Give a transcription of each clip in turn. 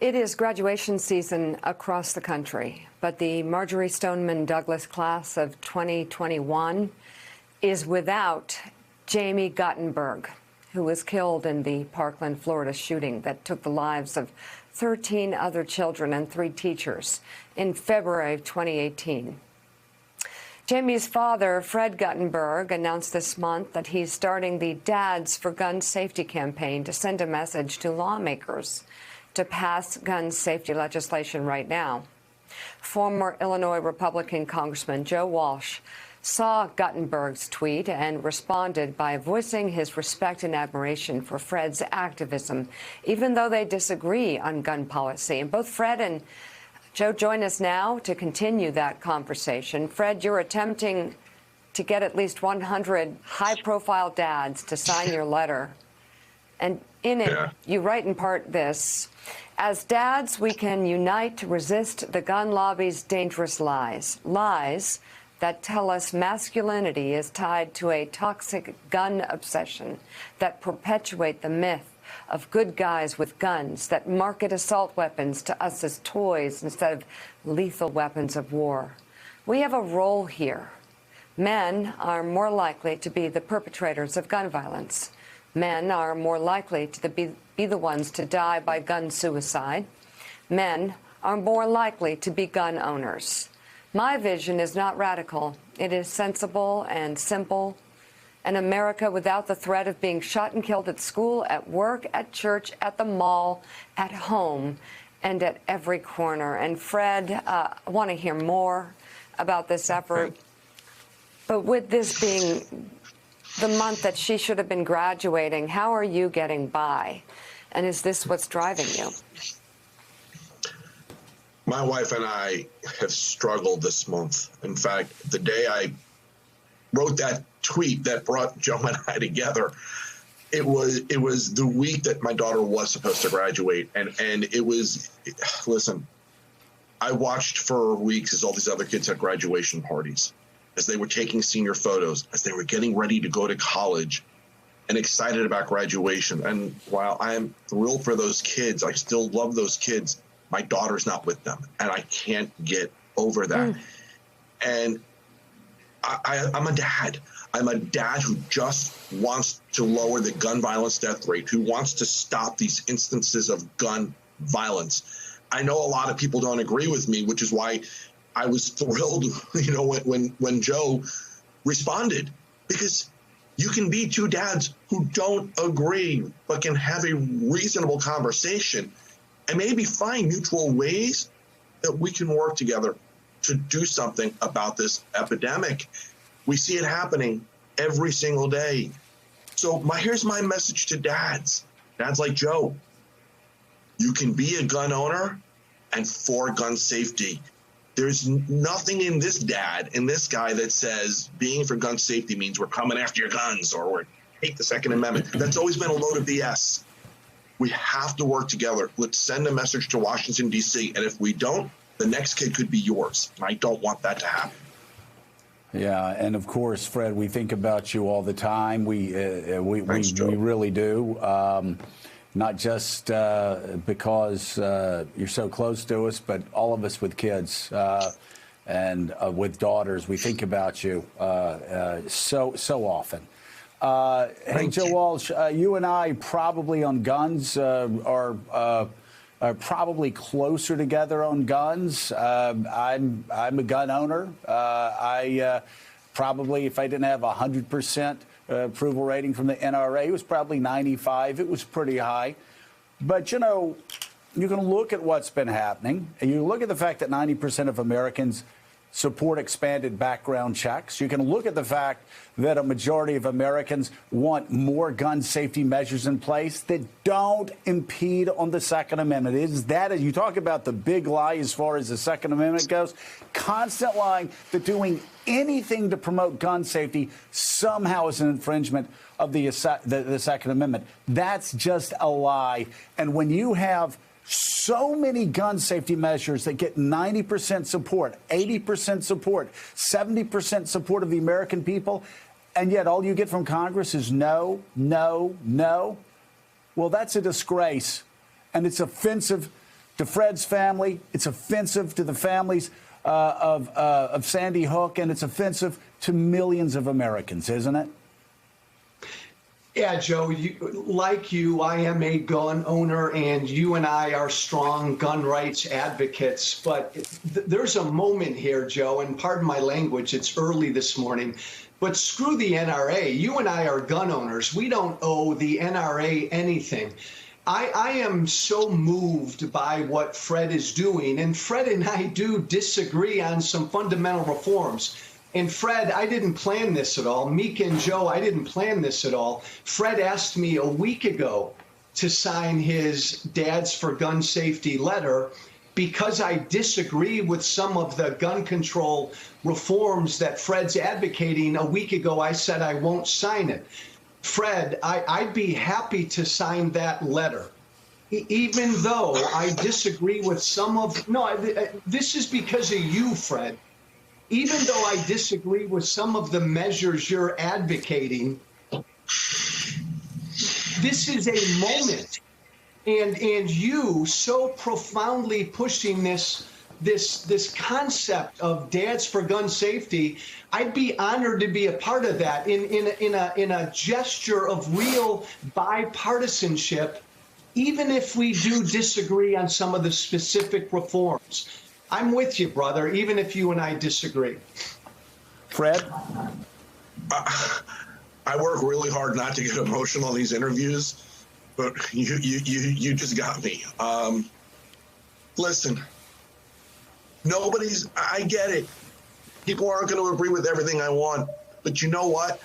It is graduation season across the country, but the Marjorie Stoneman Douglas class of 2021 is without Jamie Guttenberg, who was killed in the Parkland, Florida shooting that took the lives of 13 other children and 3 teachers in February of 2018. Jamie's father, Fred Guttenberg, announced this month that he's starting the Dads for Gun Safety campaign to send a message to lawmakers to pass gun safety legislation right now. Former Illinois Republican Congressman Joe Walsh saw Guttenberg's tweet and responded by voicing his respect and admiration for Fred's activism, even though they disagree on gun policy. And both Fred and Joe join us now to continue that conversation. Fred, you're attempting to get at least 100 high-profile dads to sign your letter. And in it, you write in part this: as dads, we can unite to resist the gun lobby's dangerous lies. Lies that tell us masculinity is tied to a toxic gun obsession, that perpetuate the myth of good guys with guns, that market assault weapons to us as toys instead of lethal weapons of war. We have a role here. Men are more likely to be the perpetrators of gun violence. Men are more likely to be the ones to die by gun suicide. Men are more likely to be gun owners. My vision is not radical. It is sensible and simple. An America without the threat of being shot and killed at school, at work, at church, at the mall, at home, and at every corner. And Fred, I want to hear more about this effort. But with this being the month that she should have been graduating, how are you getting by? And is this what's driving you? My wife and I have struggled this month. In fact, the day I wrote that tweet that brought Joe and I together, it was the week that my daughter was supposed to graduate. And it was, listen, I watched for weeks as all these other kids had graduation parties, as they were taking senior photos, as they were getting ready to go to college and excited about graduation. And while I am thrilled for those kids, I still love those kids. My daughter's not with them, and I can't get over that. And I'm a dad. I'm a dad who just wants to lower the gun violence death rate, who wants to stop these instances of gun violence. I know a lot of people don't agree with me, which is why I was thrilled, when Joe responded, because you can be 2 dads who don't agree, but can have a reasonable conversation and maybe find mutual ways that we can work together to do something about this epidemic. We see it happening every single day. So here's my message to dads like Joe. You can be a gun owner and for gun safety. There's nothing in this guy that says being for gun safety means we're coming after your guns or we're hate the Second Amendment. That's always been a load of BS. We have to work together. Let's send a message to Washington, D.C. And if we don't, the next kid could be yours. And I don't want that to happen. Yeah, and of course, Fred, we think about you all the time. We really do. Not just because you're so close to us, but all of us with kids and with daughters, we think about you so often. Hey, Joe Walsh, you and I probably on guns are probably closer together on guns. I'm a gun owner. I probably, if I didn't have 100% approval rating from the NRA, it was probably 95. It was pretty high. But, you can look at what's been happening, and you look at the fact that 90% of Americans support expanded background checks. You can look at the fact that a majority of Americans want more gun safety measures in place that don't impede on the Second Amendment. You talk about the big lie as far as the Second Amendment goes, constant lying that doing anything to promote gun safety somehow is an infringement of the Second Amendment. That's just a lie. And when you have so many gun safety measures that get 90% support, 80% support, 70% support of the American people, and yet all you get from Congress is no, no, no. Well, that's a disgrace, and it's offensive to Fred's family. It's offensive to the families of Sandy Hook, and it's offensive to millions of Americans, isn't it? Yeah, Joe, like you, I am a gun owner, and you and I are strong gun rights advocates. But there's a moment here, Joe, and pardon my language, it's early this morning, but screw the NRA. You and I are gun owners. We don't owe the NRA anything. I am so moved by what Fred is doing, and Fred and I do disagree on some fundamental reforms. And Fred, I didn't plan this at all. Mika and Joe, I didn't plan this at all. Fred asked me a week ago to sign his Dads for Gun Safety letter because I disagree with some of the gun control reforms that Fred's advocating. A week ago, I said I won't sign it. Fred, I'd be happy to sign that letter, even though I disagree with some of, this is because of you, Fred. Even though I disagree with some of the measures you're advocating, this is a moment, and you so profoundly pushing this concept of Dads for Gun Safety. I'd be honored to be a part of that in a gesture of real bipartisanship, even if we do disagree on some of the specific reforms. I'm with you, brother, even if you and I disagree. Fred? I work really hard not to get emotional in these interviews, but you just got me. Listen, I get it. People aren't going to agree with everything I want, but you know what?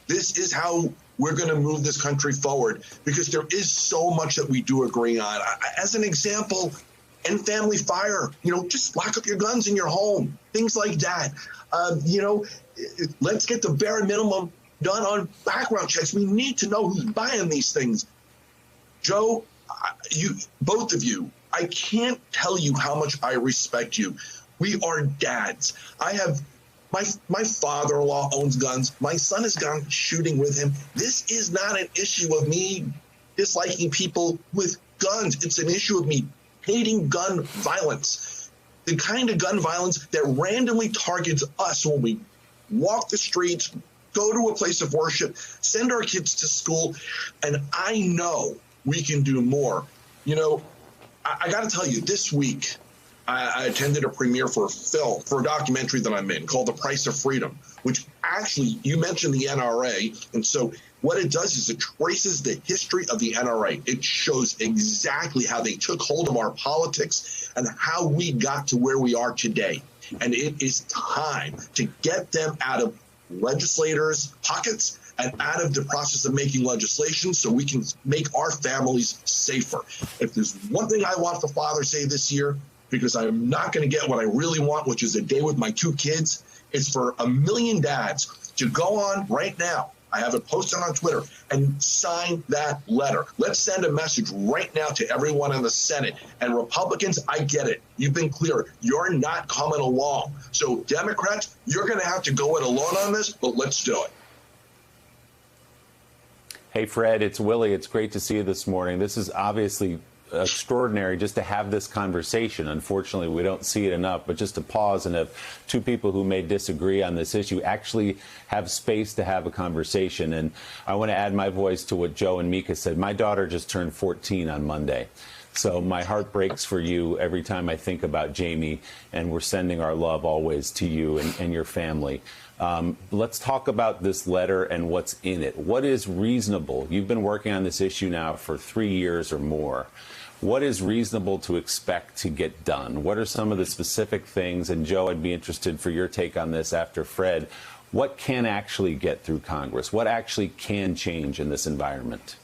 This is how we're going to move this country forward, because there is so much that we do agree on. As an example, end family fire, just lock up your guns in your home, things like that. Let's get the bare minimum done on background checks. We need to know who's buying these things. Joe, both of you, I can't tell you how much I respect you. We are dads. I have my father-in-law owns guns. My son has gone shooting with him. This is not an issue of me disliking people with guns. It's an issue of me hating gun violence, the kind of gun violence that randomly targets us when we walk the streets, go to a place of worship, send our kids to school. And I know we can do more. I got to tell you, this week, I attended a premiere for a documentary that I'm in called The Price of Freedom, which actually, you mentioned the NRA. And so what it does is it traces the history of the NRA. It shows exactly how they took hold of our politics and how we got to where we are today. And it is time to get them out of legislators' pockets and out of the process of making legislation so we can make our families safer. If there's one thing I want the Father's Day this year, because I'm not going to get what I really want, which is a day with my two kids, it's for 1 million dads to go on right now. I have it posted on Twitter and sign that letter. Let's send a message right now to everyone in the Senate. And Republicans, I get it. You've been clear. You're not coming along. So Democrats, you're going to have to go it alone on this, but let's do it. Hey, Fred, it's Willie. It's great to see you this morning. This is obviously extraordinary just to have this conversation. Unfortunately, we don't see it enough, but just to pause and have two people who may disagree on this issue actually have space to have a conversation. And I want to add my voice to what Joe and Mika said. My daughter just turned 14 on Monday. So my heart breaks for you every time I think about Jamie, and we're sending our love always to you and your family. Let's talk about this letter and what's in it. What is reasonable? You've been working on this issue now for 3 years or more. What is reasonable to expect to get done? What are some of the specific things? And Joe, I'd be interested for your take on this after Fred. What can actually get through Congress? What actually can change in this environment?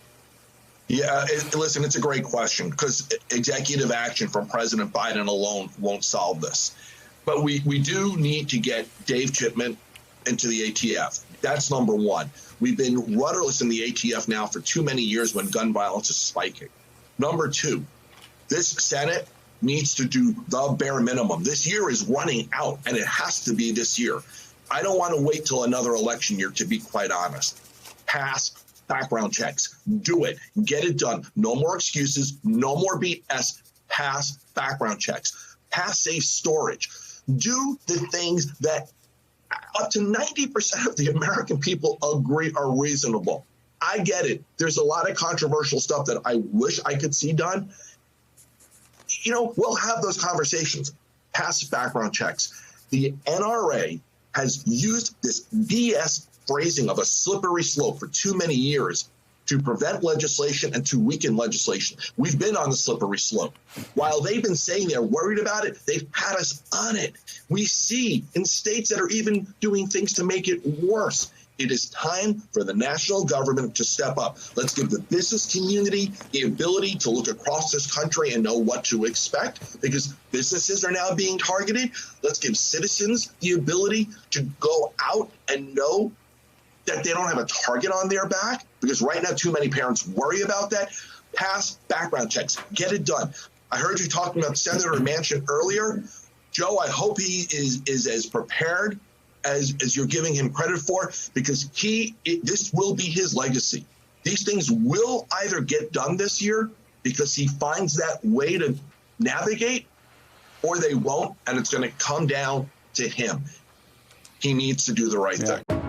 Yeah, listen, it's a great question, because executive action from President Biden alone won't solve this. But we do need to get Dave Chipman into the ATF. That's number one. We've been rudderless in the ATF now for too many years when gun violence is spiking. Number two, this Senate needs to do the bare minimum. This year is running out, and it has to be this year. I don't want to wait till another election year, to be quite honest. Pass background checks. Do it. Get it done. No more excuses. No more BS. pass background checks, pass safe storage, do the things that up to 90% of the American people agree are reasonable. I get it. There's a lot of controversial stuff that I wish I could see done. You know, we'll have those conversations. Pass background checks. The NRA has used this BS phrasing of a slippery slope for too many years to prevent legislation and to weaken legislation. We've been on the slippery slope. While they've been saying they're worried about it, they've had us on it. We see in states that are even doing things to make it worse. It is time for the national government to step up. Let's give the business community the ability to look across this country and know what to expect, because businesses are now being targeted. Let's give citizens the ability to go out and know that they don't have a target on their back, because right now too many parents worry about that. Pass background checks. Get it done. I heard you talking about Senator Manchin earlier. Joe, I hope he is as prepared as you're giving him credit for, because this will be his legacy. These things will either get done this year because he finds that way to navigate, or they won't, and it's going to come down to him. He needs to do the right thing.